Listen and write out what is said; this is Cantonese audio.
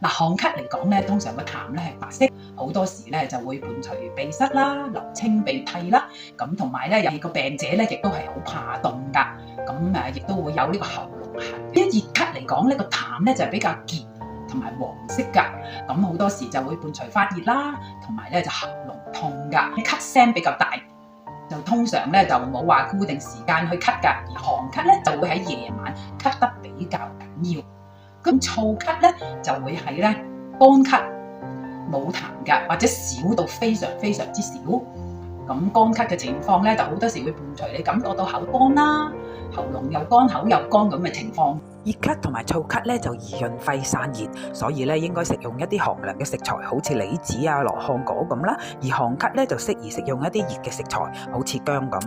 嗱，寒咳嚟講咧，通常個痰咧係白色，好多時咧就會伴隨鼻塞啦、流清鼻涕啦，咁同埋咧有個病者咧亦都係好怕凍㗎，咁亦都會有呢個喉嚨痕。一熱咳嚟講呢個痰咧就係比較澀同埋黃色㗎，咁好多時就會伴隨發熱啦，同埋咧就喉嚨痛㗎，咳聲比較大。就通常咧就冇話固定時間去咳㗎，而寒咳咧就會喺夜晚咳得比較緊要。咁燥咳咧就會係咧乾咳冇痰㗎，或者少到非常非常之少。咁乾咳嘅情況咧就好多時會伴隨你感覺到口乾啦，喉嚨又乾口又乾咁嘅情況。熱咳同埋燥咳咧就易潤肺散熱，所以咧應該食用一啲寒涼嘅食材，好似李子啊、羅漢果咁啦。而寒咳咧就適宜食用一啲熱嘅食材，好似薑咁。